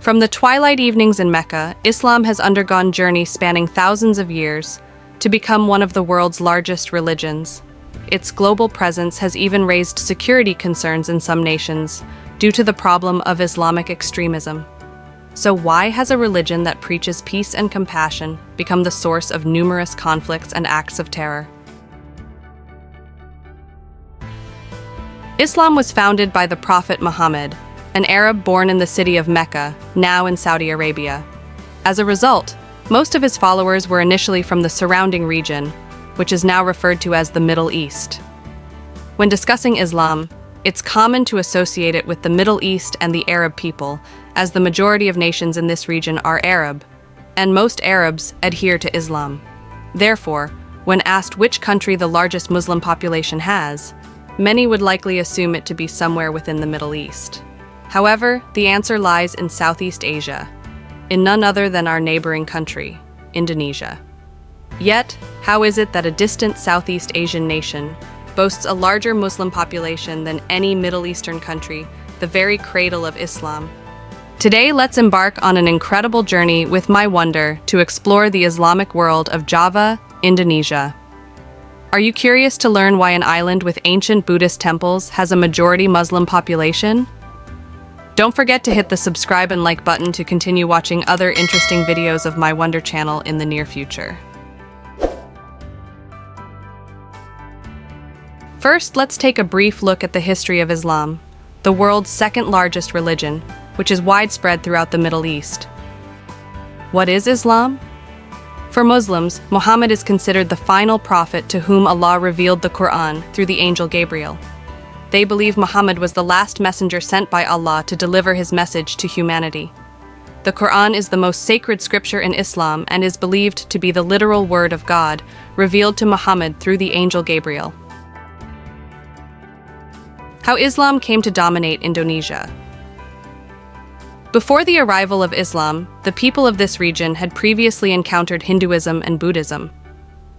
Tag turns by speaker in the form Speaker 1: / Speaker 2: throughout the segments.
Speaker 1: From the twilight evenings in Mecca, Islam has undergone journeys spanning thousands of years to become one of the world's largest religions. Its global presence has even raised security concerns in some nations due to the problem of Islamic extremism. So why has a religion that preaches peace and compassion become the source of numerous conflicts and acts of terror? Islam was founded by the Prophet Muhammad, an Arab born in the city of Mecca, now in Saudi Arabia. As a result, most of his followers were initially from the surrounding region, which is now referred to as the Middle East. When discussing Islam, it's common to associate it with the Middle East and the Arab people, as the majority of nations in this region are Arab, and most Arabs adhere to Islam. Therefore, when asked which country the largest Muslim population has, many would likely assume it to be somewhere within the Middle East. However, the answer lies in Southeast Asia, in none other than our neighboring country, Indonesia. Yet, how is it that a distant Southeast Asian nation boasts a larger Muslim population than any Middle Eastern country, the very cradle of Islam? Today, let's embark on an incredible journey with my wonder to explore the Islamic world of Java, Indonesia. Are you curious to learn why an island with ancient Buddhist temples has a majority Muslim population? Don't forget to hit the subscribe and like button to continue watching other interesting videos of my Wonder channel in the near future. First, let's take a brief look at the history of Islam, the world's second largest religion, which is widespread throughout the Middle East. What is Islam? For Muslims, Muhammad is considered the final prophet to whom Allah revealed the Quran through the angel Gabriel. They believe Muhammad was the last messenger sent by Allah to deliver his message to humanity. The Quran is the most sacred scripture in Islam and is believed to be the literal word of God, revealed to Muhammad through the angel Gabriel. How Islam came to dominate Indonesia. Before the arrival of Islam, the people of this region had previously encountered Hinduism and Buddhism.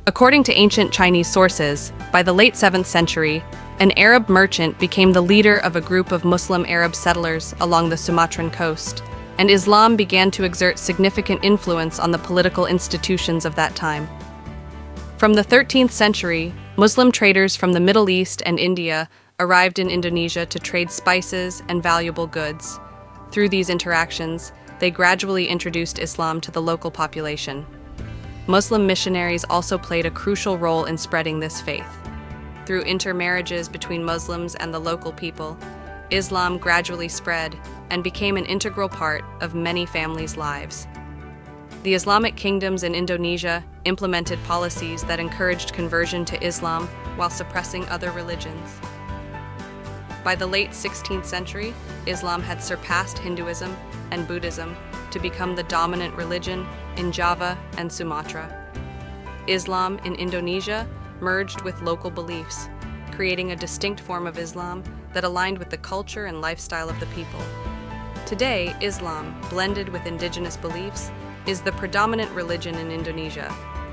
Speaker 1: According to ancient Chinese sources, by the late 7th century, an Arab merchant became the leader of a group of Muslim Arab settlers along the Sumatran coast, and Islam began to exert significant influence on the political institutions of that time. From the 13th century, Muslim traders from the Middle East and India arrived in Indonesia to trade spices and valuable goods. Through these interactions, they gradually introduced Islam to the local population. Muslim missionaries also played a crucial role in spreading this faith. Through intermarriages between Muslims and the local people, Islam gradually spread and became an integral part of many families' lives. The Islamic kingdoms in Indonesia implemented policies that encouraged conversion to Islam while suppressing other religions. By the late 16th century, Islam had surpassed Hinduism and Buddhism to become the dominant religion in Java and Sumatra. Islam in Indonesia merged with local beliefs, creating a distinct form of Islam that aligned with the culture and lifestyle of the people. Today, Islam, blended with indigenous beliefs, is the predominant religion in Indonesia,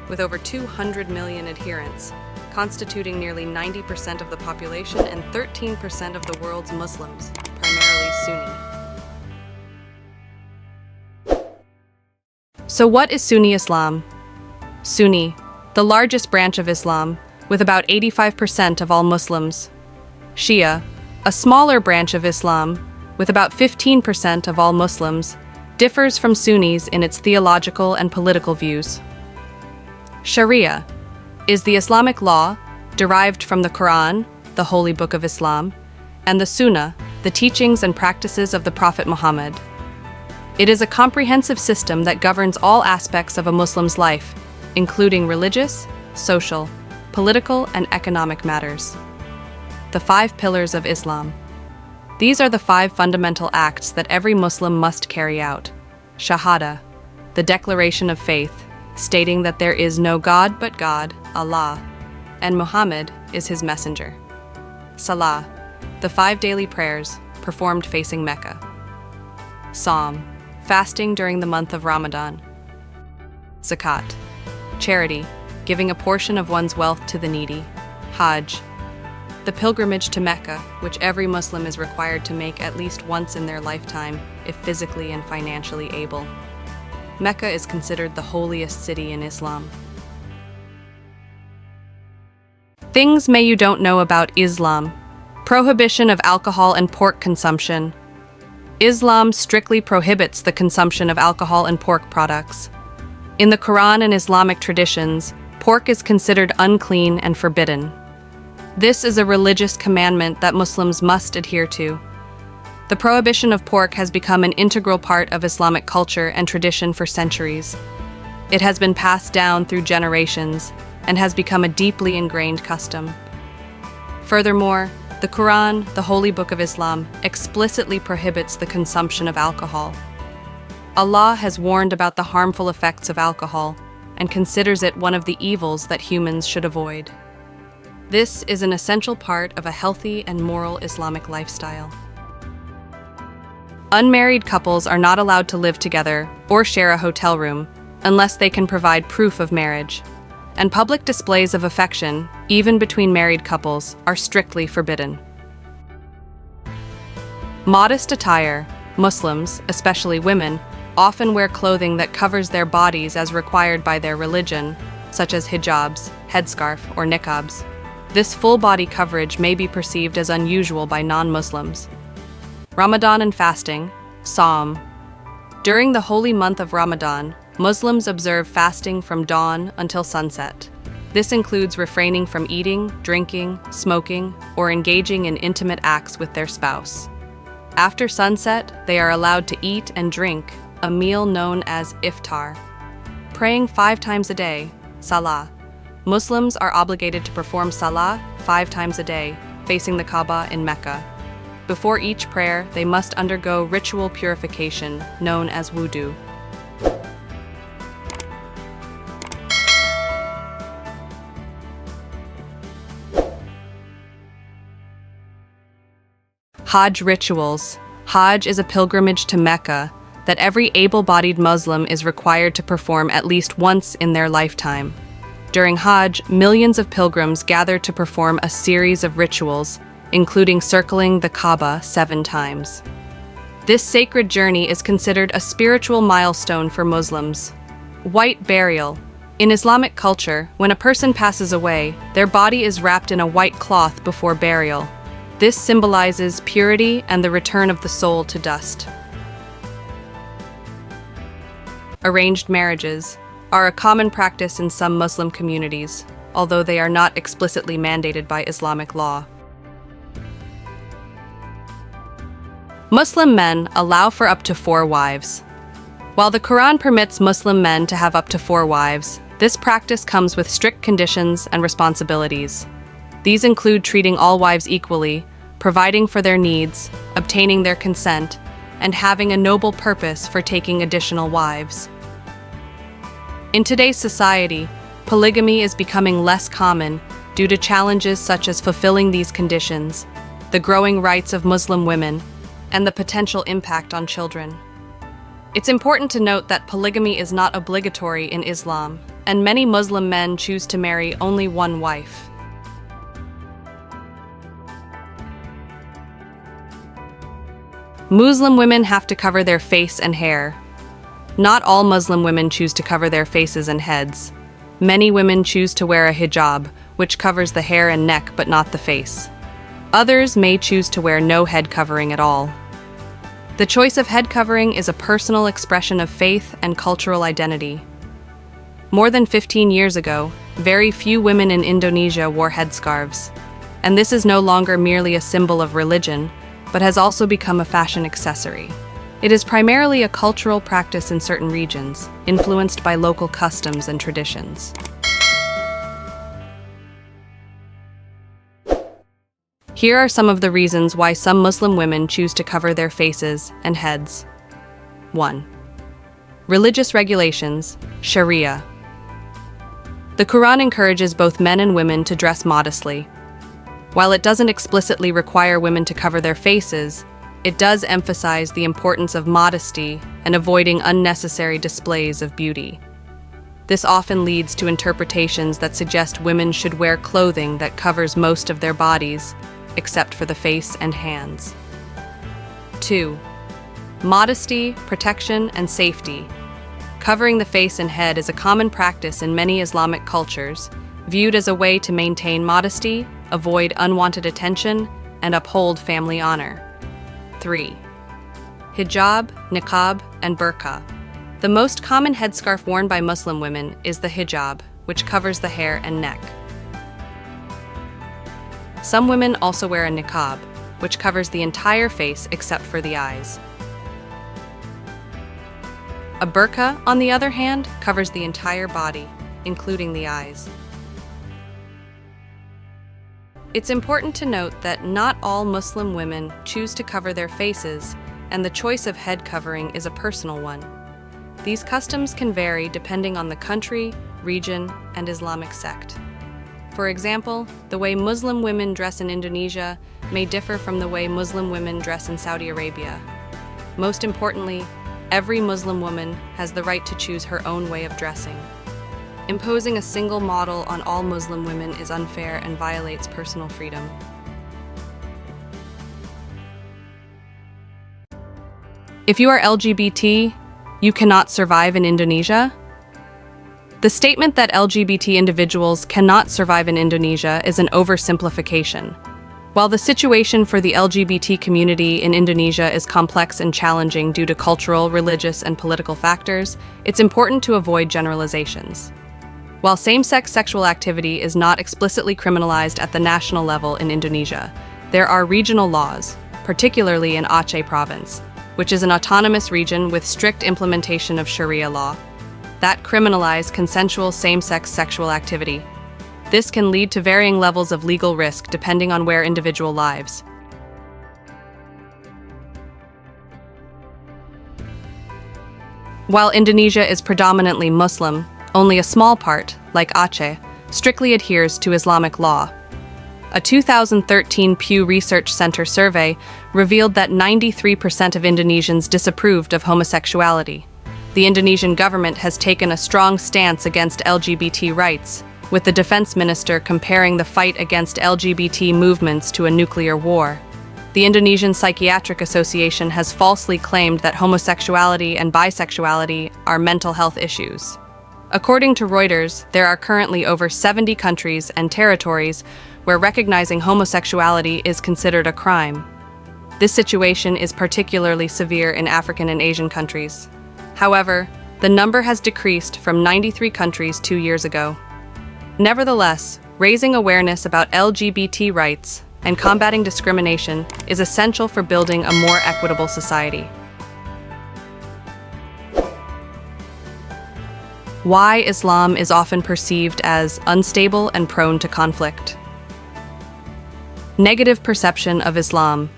Speaker 1: with over 200 million adherents, constituting nearly 90% of the population and 13% of the world's Muslims, primarily Sunni. So what is Sunni Islam? Sunni, the largest branch of Islam, with about 85% of all Muslims. Shia, a smaller branch of Islam, with about 15% of all Muslims, differs from Sunnis in its theological and political views. Sharia is the Islamic law derived from the Quran, the holy book of Islam, and the Sunnah, the teachings and practices of the Prophet Muhammad. It is a comprehensive system that governs all aspects of a Muslim's life, including religious, social, political, and economic matters. The 5 pillars of Islam. These are the 5 fundamental acts that every Muslim must carry out. Shahada, the declaration of faith, stating that there is no God but God, Allah, and Muhammad is his messenger. Salah, the 5 daily prayers performed facing Mecca. Sawm, fasting during the month of Ramadan. Zakat, charity, giving a portion of one's wealth to the needy. Hajj, the pilgrimage to Mecca, which every Muslim is required to make at least once in their lifetime, if physically and financially able. Mecca is considered the holiest city in Islam. Things you don't know about Islam. Prohibition of alcohol and pork consumption. Islam strictly prohibits the consumption of alcohol and pork products. In the Quran and Islamic traditions, pork is considered unclean and forbidden. This is a religious commandment that Muslims must adhere to. The prohibition of pork has become an integral part of Islamic culture and tradition for centuries. It has been passed down through generations and has become a deeply ingrained custom. Furthermore, the Quran, the holy book of Islam, explicitly prohibits the consumption of alcohol. Allah has warned about the harmful effects of alcohol and considers it one of the evils that humans should avoid. This is an essential part of a healthy and moral Islamic lifestyle. Unmarried couples are not allowed to live together or share a hotel room unless they can provide proof of marriage. And public displays of affection, even between married couples, are strictly forbidden. Modest attire. Muslims, especially women, often wear clothing that covers their bodies as required by their religion, such as hijabs, headscarf, or niqabs. This full body coverage may be perceived as unusual by non-Muslims. Ramadan and fasting. Sawm. During the holy month of Ramadan, Muslims observe fasting from dawn until sunset. This includes refraining from eating, drinking, smoking, or engaging in intimate acts with their spouse. After sunset, they are allowed to eat and drink, a meal known as Iftar. Praying 5 times a day, Salah. Muslims are obligated to perform Salah 5 times a day, facing the Kaaba in Mecca. Before each prayer, they must undergo ritual purification, known as wudu. Hajj Rituals. Hajj is a pilgrimage to Mecca that every able-bodied Muslim is required to perform at least once in their lifetime. During Hajj, millions of pilgrims gather to perform a series of rituals, including circling the Kaaba 7 times. This sacred journey is considered a spiritual milestone for Muslims. White burial. In Islamic culture, when a person passes away, their body is wrapped in a white cloth before burial. This symbolizes purity and the return of the soul to dust. Arranged marriages are a common practice in some Muslim communities, although they are not explicitly mandated by Islamic law. Muslim men allow for up to 4 wives. While the Quran permits Muslim men to have up to 4 wives, this practice comes with strict conditions and responsibilities. These include treating all wives equally, providing for their needs, obtaining their consent, and having a noble purpose for taking additional wives. In today's society, polygamy is becoming less common due to challenges such as fulfilling these conditions, the growing rights of Muslim women, and the potential impact on children. It's important to note that polygamy is not obligatory in Islam, and many Muslim men choose to marry only one wife. Muslim women have to cover their face and hair. Not all Muslim women choose to cover their faces and heads. Many women choose to wear a hijab, which covers the hair and neck but not the face. Others may choose to wear no head covering at all. The choice of head covering is a personal expression of faith and cultural identity. More than 15 years ago, very few women in Indonesia wore headscarves, and this is no longer merely a symbol of religion, but has also become a fashion accessory. It is primarily a cultural practice in certain regions, influenced by local customs and traditions. Here are some of the reasons why some Muslim women choose to cover their faces and heads. 1. Religious regulations, Sharia. The Quran encourages both men and women to dress modestly. While it doesn't explicitly require women to cover their faces, it does emphasize the importance of modesty and avoiding unnecessary displays of beauty. This often leads to interpretations that suggest women should wear clothing that covers most of their bodies, except for the face and hands. 2. Modesty, protection, and safety. Covering the face and head is a common practice in many Islamic cultures, viewed as a way to maintain modesty, avoid unwanted attention, and uphold family honor. 3. Hijab, Niqab, and Burka. The most common headscarf worn by Muslim women is the hijab, which covers the hair and neck. Some women also wear a niqab, which covers the entire face except for the eyes. A burqa, on the other hand, covers the entire body, including the eyes. It's important to note that not all Muslim women choose to cover their faces, and the choice of head covering is a personal one. These customs can vary depending on the country, region, and Islamic sect. For example, the way Muslim women dress in Indonesia may differ from the way Muslim women dress in Saudi Arabia. Most importantly, every Muslim woman has the right to choose her own way of dressing. Imposing a single model on all Muslim women is unfair and violates personal freedom. If you are LGBT, you cannot survive in Indonesia? The statement that LGBT individuals cannot survive in Indonesia is an oversimplification. While the situation for the LGBT community in Indonesia is complex and challenging due to cultural, religious, and political factors, it's important to avoid generalizations. While same-sex sexual activity is not explicitly criminalized at the national level in Indonesia, there are regional laws, particularly in Aceh province, which is an autonomous region with strict implementation of Sharia law, that criminalize consensual same-sex sexual activity. This can lead to varying levels of legal risk depending on where individual lives. While Indonesia is predominantly Muslim, only a small part, like Aceh, strictly adheres to Islamic law. A 2013 Pew Research Center survey revealed that 93% of Indonesians disapproved of homosexuality. The Indonesian government has taken a strong stance against LGBT rights, with the defense minister comparing the fight against LGBT movements to a nuclear war. The Indonesian Psychiatric Association has falsely claimed that homosexuality and bisexuality are mental health issues. According to Reuters, there are currently over 70 countries and territories where recognizing homosexuality is considered a crime. This situation is particularly severe in African and Asian countries. However, the number has decreased from 93 countries 2 years ago. Nevertheless, raising awareness about LGBT rights and combating discrimination is essential for building a more equitable society. Why Islam is often perceived as unstable and prone to conflict. Negative perception of Islam.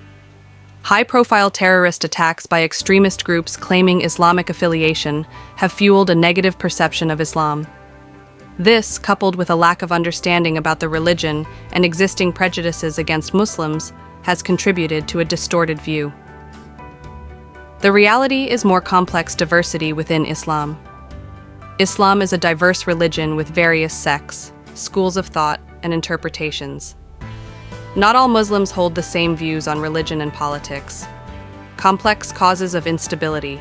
Speaker 1: High-profile terrorist attacks by extremist groups claiming Islamic affiliation have fueled a negative perception of Islam. This, coupled with a lack of understanding about the religion and existing prejudices against Muslims, has contributed to a distorted view. The reality is more complex diversity within Islam. Islam is a diverse religion with various sects, schools of thought, and interpretations. Not all Muslims hold the same views on religion and politics. Complex causes of instability.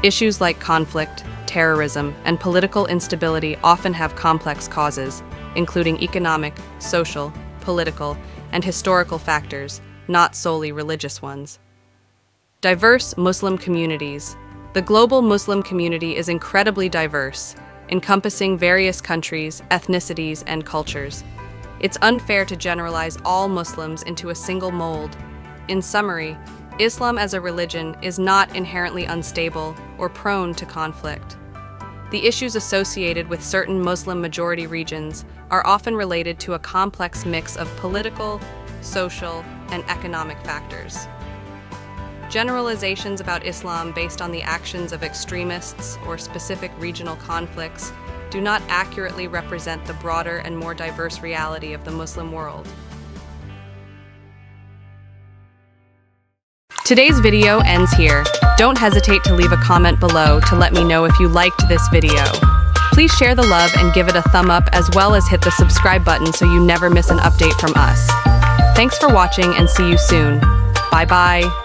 Speaker 1: Issues like conflict, terrorism, and political instability often have complex causes, including economic, social, political, and historical factors, not solely religious ones. Diverse Muslim communities. The global Muslim community is incredibly diverse, encompassing various countries, ethnicities, and cultures. It's unfair to generalize all Muslims into a single mold. In summary, Islam as a religion is not inherently unstable or prone to conflict. The issues associated with certain Muslim majority regions are often related to a complex mix of political, social, and economic factors. Generalizations about Islam based on the actions of extremists or specific regional conflicts do not accurately represent the broader and more diverse reality of the Muslim world. Today's video ends here. Don't hesitate to leave a comment below to let me know if you liked this video. Please share the love and give it a thumb up, as well as hit the subscribe button so you never miss an update from us. Thanks for watching and see you soon. Bye-bye.